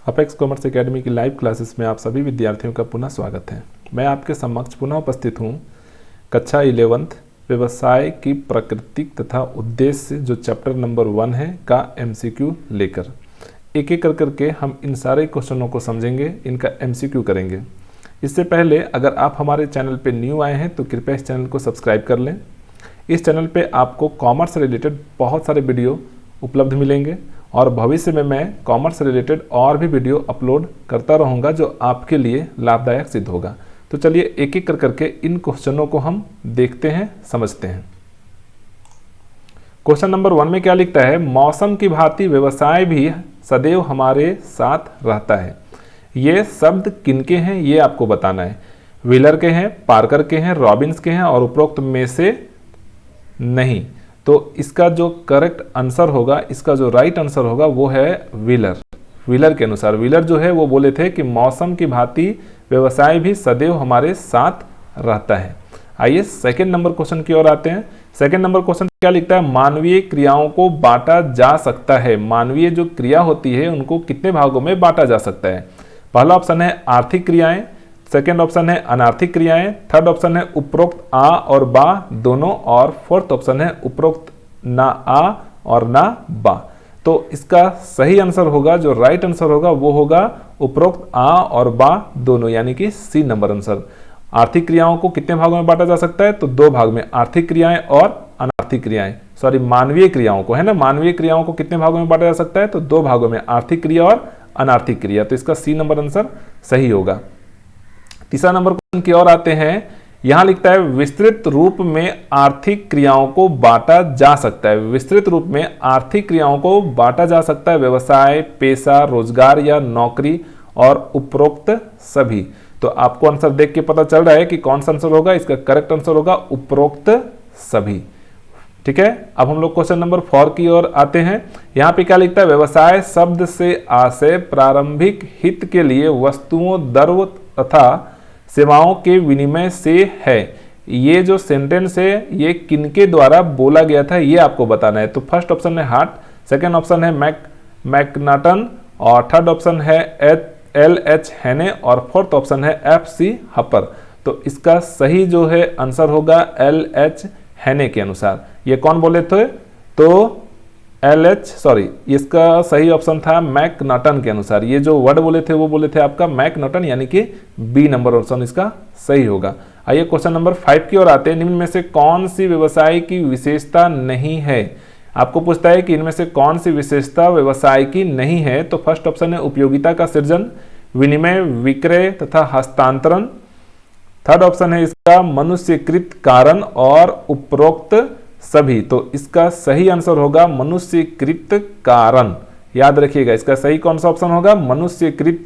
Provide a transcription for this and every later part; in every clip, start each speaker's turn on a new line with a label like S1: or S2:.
S1: Apex commerce academy की live classes में आप सभी विद्यार्थियों का पुनः स्वागत है। मैं आपके समक्ष पुनः उपस्थित हूँ कक्षा 11th व्यवसाय की प्राकृतिक तथा उद्देश्य जो चैप्टर नंबर 1 है का MCQ लेकर। एक एक करके हम इन सारे क्वेश्चनों को समझेंगे, इनका MCQ करेंगे। इससे पहले अगर आप हमारे चैनल पर न्यू आए हैं तो कृपया इस चैनल को सब्सक्राइब कर लें। इस चैनल पे आपको कॉमर्स से रिलेटेड बहुत सारे वीडियो उपलब्ध मिलेंगे और भविष्य में मैं कॉमर्स से रिलेटेड और भी वीडियो अपलोड करता रहूँगा जो आपके लिए लाभदायक सिद्ध होगा। तो चलिए एक एक करके इन क्वेश्चनों को हम देखते हैं, समझते हैं। क्वेश्चन नंबर 1 में क्या लिखता है? मौसम की भांति व्यवसाय भी सदैव हमारे साथ रहता है। ये शब्द किनके हैं ये आपको बताना है। व्हीलर के हैं, पार्कर के हैं, रॉबिन्स के हैं और उपरोक्त में से नहीं। तो इसका जो करेक्ट आंसर होगा, इसका जो राइट आंसर होगा वो है व्हीलर। व्हीलर के अनुसार व्हीलर जो है वो बोले थे कि मौसम की भांति व्यवसाय भी सदैव हमारे साथ रहता है। आइए सेकंड नंबर क्वेश्चन की ओर आते हैं। सेकंड नंबर क्वेश्चन क्या लिखता है? मानवीय क्रियाओं को बांटा जा सकता है। मानवीय जो क्रिया होती है उनको कितने भागों में बांटा जा सकता है? पहला ऑप्शन है आर्थिक क्रियाएं, सेकेंड ऑप्शन है अनार्थिक क्रियाएं, थर्ड ऑप्शन है उपरोक्त आ और बा दोनों, और फोर्थ ऑप्शन है उपरोक्त ना आ और ना बा। तो इसका सही आंसर होगा, जो राइट आंसर होगा वो होगा उपरोक्त आ और बा दोनों, यानी कि सी नंबर आंसर। आर्थिक क्रियाओं को कितने भागों में बांटा जा सकता है? तो दो भाग में, आर्थिक क्रियाएं और अनार्थिक क्रियाएं। सॉरी, मानवीय क्रियाओं को, है ना, मानवीय क्रियाओं को कितने भागों में बांटा जा सकता है? तो दो भागों में, आर्थिक क्रिया और अनार्थिक क्रिया। तो इसका सी नंबर आंसर सही होगा। तीसरा नंबर क्वेश्चन की ओर आते हैं। यहां लिखता है विस्तृत रूप में आर्थिक क्रियाओं को बांटा जा सकता है। विस्तृत रूप में आर्थिक क्रियाओं को बांटा जा सकता है व्यवसाय, पेशा, रोजगार या नौकरी और उपरोक्त सभी। तो आपको आंसर देख के पता चल रहा है कि कौन सा आंसर होगा। इसका करेक्ट आंसर होगा उपरोक्त सभी। ठीक है, अब हम लोग क्वेश्चन नंबर 4 की ओर आते हैं। यहां पे क्या लिखता है? व्यवसाय शब्द से आशय प्रारंभिक हित के लिए वस्तुओं, द्रव्य तथा सेवाओं के विनिमय से है। ये जो सेंटेंस है ये किनके द्वारा बोला गया था ये आपको बताना है। तो फर्स्ट ऑप्शन है हार्ट, सेकेंड ऑप्शन है मैकनाटन और थर्ड ऑप्शन है LH हेने और फोर्थ ऑप्शन है FC हपर। तो इसका सही जो है आंसर होगा LH हेने के अनुसार। ये कौन बोले थे? तो इसका सही ऑप्शन था मैकनाटन के अनुसार। ये जो वर्ड बोले थे वो बोले थे आपका मैकनाटन, यानी कि बी नंबर ऑप्शन इसका सही होगा। आइए क्वेश्चन नंबर 5 की ओर आते हैं। निम्न में से कौन सी व्यवसाय की विशेषता नहीं है? आपको पूछता है कि इनमें से कौन सी विशेषता व्यवसाय की नहीं है। तो फर्स्ट ऑप्शन है उपयोगिता का सृजन, विनिमय, विक्रय तथा हस्तांतरण। थर्ड ऑप्शन है इसका मनुष्यकृत कारण और उपरोक्त सभी। तो इसका सही आंसर होगा मनुष्यकृत कारण। याद रखिएगा, इसका सही कौन सा ऑप्शन होगा? मनुष्यकृत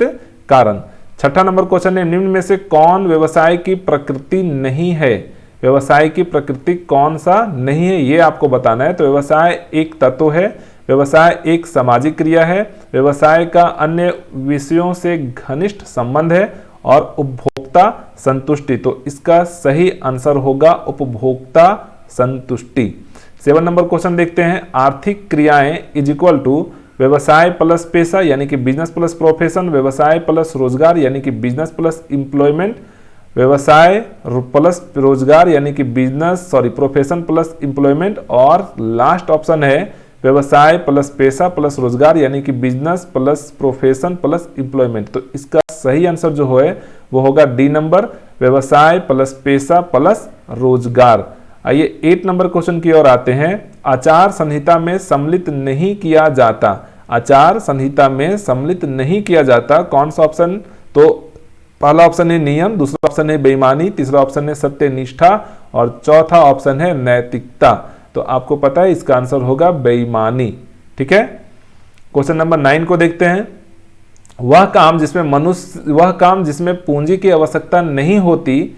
S1: कारण। छठा नंबर क्वेश्चन है निम्न में से कौन व्यवसाय की प्रकृति नहीं है? व्यवसाय की प्रकृति कौन सा नहीं है ये आपको बताना है। तो व्यवसाय एक तत्व है, व्यवसाय एक सामाजिक क्रिया है, व्यवसाय का अन्य विषयों से घनिष्ठ संबंध है और उपभोक्ता संतुष्टि। तो इसका सही आंसर होगा उपभोक्ता संतुष्टि। 7 नंबर क्वेश्चन देखते हैं। आर्थिक क्रियाएं इज इक्वल टू व्यवसाय प्लस पेशा यानी कि बिजनेस प्लस प्रोफेशन, व्यवसाय प्लस रोजगार यानी कि बिजनेस प्लस एम्प्लॉयमेंट, व्यवसाय प्लस रोजगार यानी कि प्रोफेशन प्लस एम्प्लॉयमेंट, और लास्ट ऑप्शन है व्यवसाय प्लस पेशा प्लस रोजगार यानी कि business plus profession plus employment. तो इसका सही आंसर जो है वो होगा डी नंबर, व्यवसाय प्लस पेशा प्लस रोजगार। आइए 8 नंबर क्वेश्चन की ओर आते हैं। आचार संहिता में सम्मिलित नहीं किया जाता। आचार संहिता में सम्मिलित नहीं किया जाता कौन सा ऑप्शन? तो पहला ऑप्शन है नियम, दूसरा ऑप्शन है बेईमानी, तीसरा ऑप्शन है सत्यनिष्ठा और चौथा ऑप्शन है नैतिकता। तो आपको पता है इसका आंसर होगा बेईमानी। ठीक है, क्वेश्चन नंबर 9 को देखते हैं। वह काम जिसमें पूंजी की आवश्यकता नहीं होती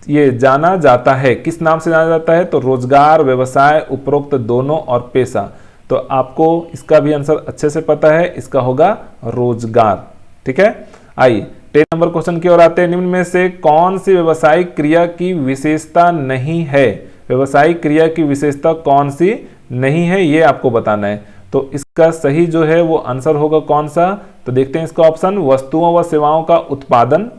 S1: ये जाना जाता है, किस नाम से जाना जाता है? तो रोजगार, व्यवसाय, उपरोक्त दोनों और पेशा। तो आपको इसका भी आंसर अच्छे से पता है, इसका होगा रोजगार। ठीक है, आइए 10 नंबर क्वेश्चन की ओर आते हैं। निम्न में से कौन सी व्यवसायिक क्रिया की विशेषता नहीं है? व्यवसायिक क्रिया की विशेषता कौन सी नहीं है ये आपको बताना है। तो इसका सही जो है वो आंसर होगा कौन सा, तो देखते हैं इसका ऑप्शन, वस्तुओं व सेवाओं का उत्पादन,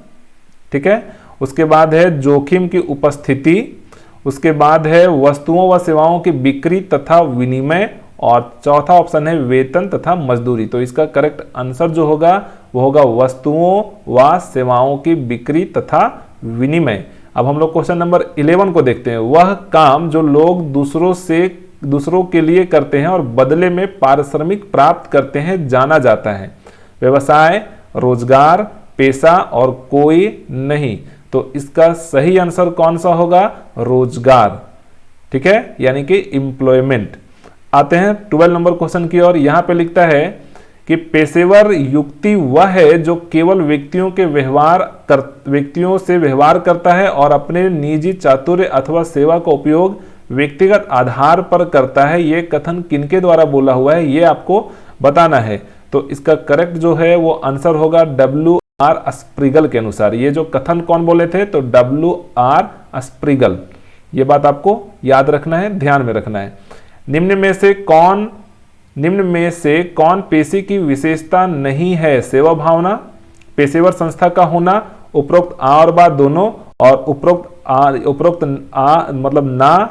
S1: ठीक है। उसके बाद है जोखिम की उपस्थिति, उसके बाद है वस्तुओं व सेवाओं की बिक्री तथा विनिमय, और चौथा ऑप्शन है वेतन तथा मजदूरी। तो इसका करेक्ट आंसर जो होगा वो होगा वस्तुओं व सेवाओं की बिक्री तथा विनिमय। अब हम लोग क्वेश्चन नंबर 11 को देखते हैं। वह काम जो लोग दूसरों के लिए करते हैं और बदले में पारिश्रमिक प्राप्त करते हैं जाना जाता है। व्यवसाय, रोजगार, पेशा और कोई नहीं। तो इसका सही आंसर कौन सा होगा, रोजगार, ठीक है, यानी कि एम्प्लॉयमेंट। आते हैं 12 नंबर क्वेश्चन की ओर। यहां पे लिखता है कि पेशेवर युक्ति वह है जो केवल व्यक्तियों से व्यवहार करता है और अपने निजी चातुर्य अथवा सेवा का उपयोग व्यक्तिगत आधार पर करता है। यह कथन किनके द्वारा बोला हुआ है, यह आपको बताना है। तो इसका करेक्ट जो है वो आंसर होगा W.R. स्प्रिगल के अनुसार। ये जो कथन कौन बोले थे, तो W.R. स्प्रिगल। ये बात आपको याद रखना है, ध्यान में रखना है। निम्न में से कौन पेशे की विशेषता नहीं है, सेवा भावना, पेशेवर संस्था का होना, उपरोक्त आ और बा दोनों, और उपरोक्त आ मतलब ना आ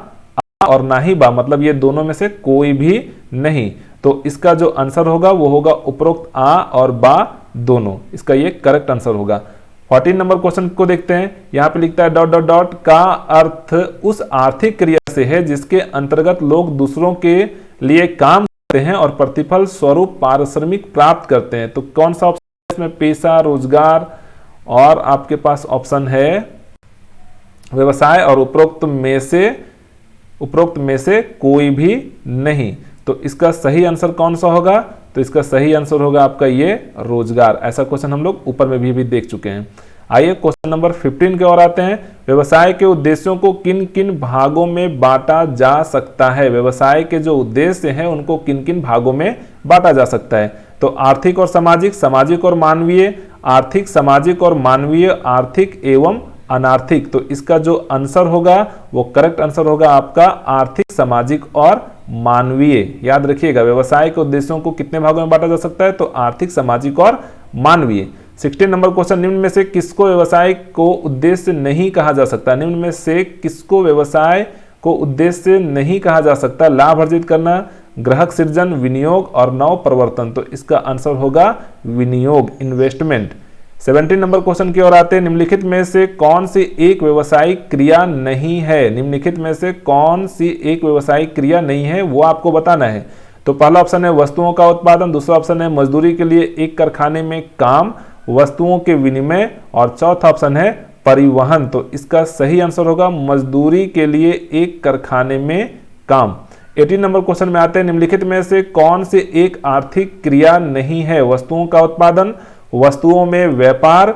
S1: और ना ही बा मतलब ये दोनों में से कोई भी नहीं। तो इसका जो आंसर होगा वो होगा उपरोक्त आ और बा दोनों, इसका ये करेक्ट आंसर होगा। 14 नंबर क्वेश्चन को देखते हैं। यहां पे लिखता है डॉट डॉट डॉट का अर्थ उस आर्थिक क्रिया से है जिसके अंतर्गत लोग दूसरों के लिए काम करते हैं और प्रतिफल स्वरूप पारिश्रमिक प्राप्त करते हैं। तो कौन सा ऑप्शन है इसमें, पेशा, रोजगार, और आपके पास ऑप्शन है व्यवसाय, और उपरोक्त में से कोई भी नहीं। तो इसका सही आंसर कौन सा होगा, तो इसका सही आंसर होगा आपका ये रोजगार। ऐसा क्वेश्चन हम लोग ऊपर में भी देख चुके हैं। आइए क्वेश्चन नंबर 15 की ओर आते हैं। व्यवसाय के उद्देश्यों को किन किन भागों में बांटा जा सकता है। व्यवसाय के जो उद्देश्य हैं उनको किन किन भागों में बांटा जा सकता है। तो आर्थिक और सामाजिक, सामाजिक और मानवीय, आर्थिक, सामाजिक और मानवीय, आर्थिक एवं अनार्थिक। तो इसका जो आंसर होगा वो करेक्ट आंसर होगा आपका आर्थिक, सामाजिक और मानवीय। याद रखिएगा, व्यवसाय के उद्देश्यों को कितने भागों में बांटा जा सकता है, तो आर्थिक, सामाजिक और मानवीय। 16 नंबर क्वेश्चन, निम्न में से किसको व्यवसाय को उद्देश्य नहीं कहा जा सकता। निम्न में से किसको व्यवसाय को उद्देश्य नहीं कहा जा सकता। लाभ अर्जित करना, ग्राहक सृजन, विनियोग और नव प्रवर्तन। तो इसका आंसर होगा विनियोग, इन्वेस्टमेंट। 17 नंबर क्वेश्चन की ओर आते हैं। निम्नलिखित में से कौन सी एक व्यवसायिक क्रिया नहीं है। निम्नलिखित में से कौन सी एक व्यवसायिक क्रिया नहीं है वो आपको बताना है। तो पहला ऑप्शन है वस्तुओं का उत्पादन, दूसरा ऑप्शन है मजदूरी के लिए एक कारखाने में काम, वस्तुओं के विनिमय, और चौथा ऑप्शन है परिवहन। तो इसका सही आंसर होगा मजदूरी के लिए एक कारखाने में काम। 18 नंबर क्वेश्चन में आते हैं। निम्नलिखित में से कौन सी एक आर्थिक क्रिया नहीं है। वस्तुओं का उत्पादन, वस्तुओं में व्यापार,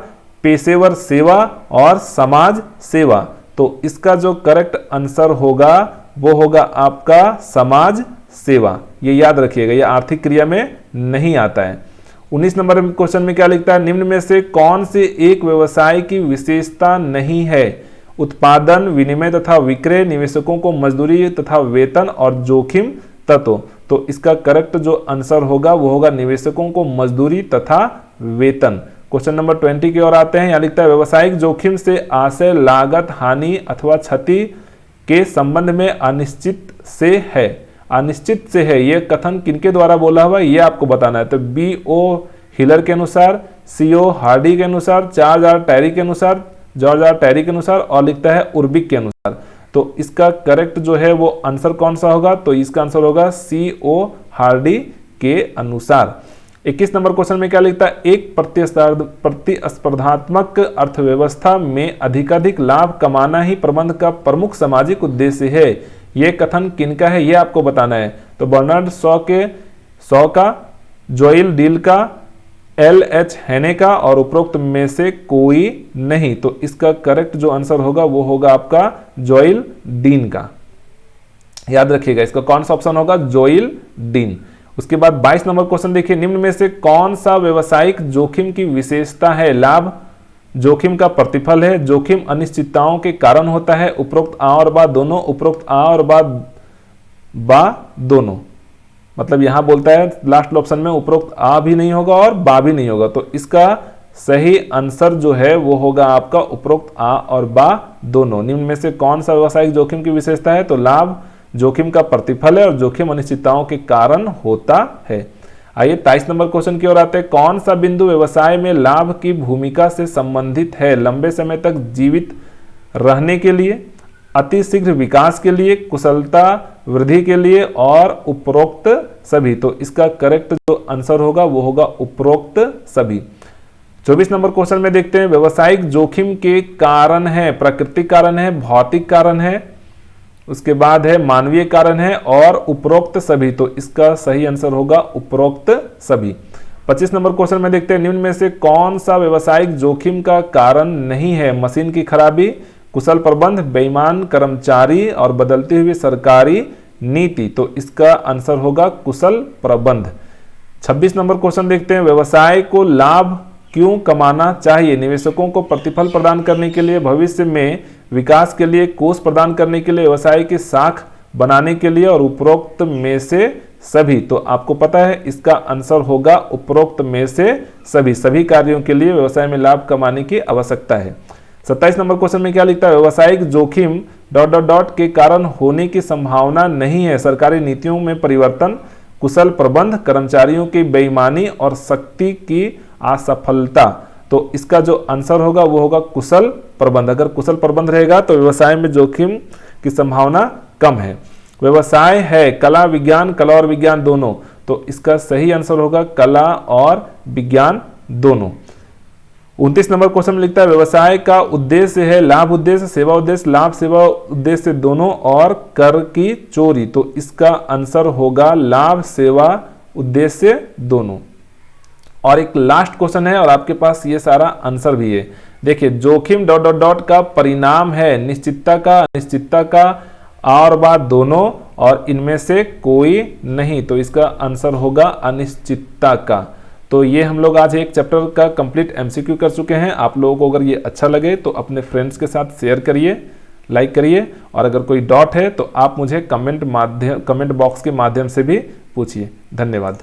S1: पेशेवर सेवा और समाज सेवा। तो इसका जो करेक्ट आंसर होगा वो होगा आपका समाज सेवा। ये याद रखिएगा, ये आर्थिक क्रिया में नहीं आता है। 19 नंबर क्वेश्चन में क्या लिखता है। निम्न में से कौन से एक व्यवसाय की विशेषता नहीं है। उत्पादन, विनिमय तथा विक्रय, निवेशकों को मजदूरी तथा वेतन और जोखिम तत्व। तो इसका करेक्ट जो आंसर होगा वो होगा निवेशकों को मजदूरी तथा वेतन। क्वेश्चन नंबर 20 की ओर आते हैं। यहां लिखता है व्यवसायिक जोखिम से आशय लागत, हानि अथवा क्षति के संबंध में अनिश्चित से है। अनिश्चित से है, यह कथन किनके द्वारा बोला हुआ है ये आपको बताना है। तो B.O. हिलर के अनुसार, C.O. हार्डी के अनुसार, जॉर्ज आर टैरी के अनुसार, और लिखता है उर्बिक के अनुसार। तो इसका करेक्ट जो है वो आंसर कौन सा होगा, तो इसका आंसर होगा C.O. हार्डी के अनुसार। 21 नंबर क्वेश्चन में क्या लिखता है। एक प्रतिस्पर्धात्मक अर्थव्यवस्था में अधिकाधिक लाभ कमाना ही प्रबंध का प्रमुख सामाजिक उद्देश्य है। यह कथन किनका है ये आपको बताना है। तो बर्नार्ड शॉ का, जोइल डील का, L.H. हेने का, और उपरोक्त में से कोई नहीं। तो इसका करेक्ट जो आंसर होगा वो होगा आपका जोइल डीन का। याद रखिएगा, इसका कौन सा ऑप्शन होगा, जोइल डीन। उसके बाद 22 नंबर क्वेश्चन देखिए। निम्न में से कौन सा व्यवसायिक जोखिम की विशेषता है। लाभ जोखिम का प्रतिफल है, जोखिम अनिश्चितताओं के कारण होता है, उपरोक्त आ और बा दोनों, उपरोक्त आ और बा दोनों। मतलब यहाँ बोलता है लास्ट ऑप्शन में उपरोक्त आ भी नहीं होगा और बा भी नहीं होगा, तो इसका सही आंसर जो है वो होगा आपका उपरोक्त आ और बा दोनों। निम्न में से कौन सा व्यवसायिक जोखिम की विशेषता है? तो लाभ जोखिम का प्रतिफल है और जोखिम अनिश्चितताओं के कारण होता है। आइए 23 नंबर क्वेश्चन की ओर आते हैं। कौन सा बिंदु व्यवसाय में लाभ की भूमिका से संबंधित है? लंबे समय तक जीवित रहने के लिए, अति शीघ्र विकास के लिए, कुशलता वृद्धि के लिए और उपरोक्त सभी। तो इसका करेक्ट जो आंसर होगा वो होगा उपरोक्त सभी। 24 नंबर क्वेश्चन में देखते हैं, व्यवसायिक जोखिम के कारण है, प्राकृतिक कारण है, भौतिक कारण है, उसके बाद है मानवीय कारण है और उपरोक्त सभी। तो इसका सही आंसर होगा उपरोक्त सभी। 25 नंबर क्वेश्चन में देखते हैं, निम्न में से कौन सा व्यवसायिक जोखिम का कारण नहीं है? मशीन की खराबी, कुशल प्रबंध, बेईमान कर्मचारी और बदलती हुई सरकारी नीति। तो इसका आंसर होगा कुशल प्रबंध। 26 नंबर क्वेश्चन देखते हैं, व्यवसाय को लाभ क्यों कमाना चाहिए? निवेशकों को प्रतिफल प्रदान करने के लिए, भविष्य में विकास के लिए, कोष प्रदान करने के लिए, व्यवसाय की साख बनाने के लिए और उपरोक्त में से सभी। तो आपको पता है इसका आंसर होगा उपरोक्त में से सभी। सभी कार्यों के लिए व्यवसाय में लाभ कमाने की आवश्यकता है। 27 नंबर क्वेश्चन में क्या लिखता है? व्यवसायिक जोखिम ... के कारण होने की संभावना नहीं है। सरकारी नीतियों में परिवर्तन, कुशल प्रबंध, कर्मचारियों की बेईमानी और शक्ति की असफलता। तो इसका जो आंसर होगा वो होगा कुशल प्रबंध। अगर कुशल प्रबंध रहेगा तो व्यवसाय में जोखिम की संभावना कम है। व्यवसाय है कला विज्ञान, कला और विज्ञान दोनों। तो इसका सही आंसर होगा कला और विज्ञान दोनों। 29 नंबर क्वेश्चन में लिखता है, व्यवसाय का उद्देश्य है लाभ उद्देश्य, सेवा उद्देश्य, लाभ सेवा उद्देश्य दोनों और कर की चोरी। तो इसका आंसर होगा लाभ सेवा उद्देश्य दोनों। और एक लास्ट क्वेश्चन है और आपके पास ये सारा आंसर भी है। देखिए, जोखिम ... का परिणाम है निश्चितता का, अनिश्चितता का और बात दोनों और इनमें से कोई नहीं। तो इसका आंसर होगा अनिश्चितता का। तो ये हम लोग आज एक चैप्टर का कंप्लीट एमसीक्यू कर चुके हैं। आप लोगों को अगर ये अच्छा लगे तो अपने फ्रेंड्स के साथ शेयर करिए, लाइक करिए और अगर कोई डाउट है तो आप मुझे कमेंट बॉक्स के माध्यम से भी पूछिए। धन्यवाद।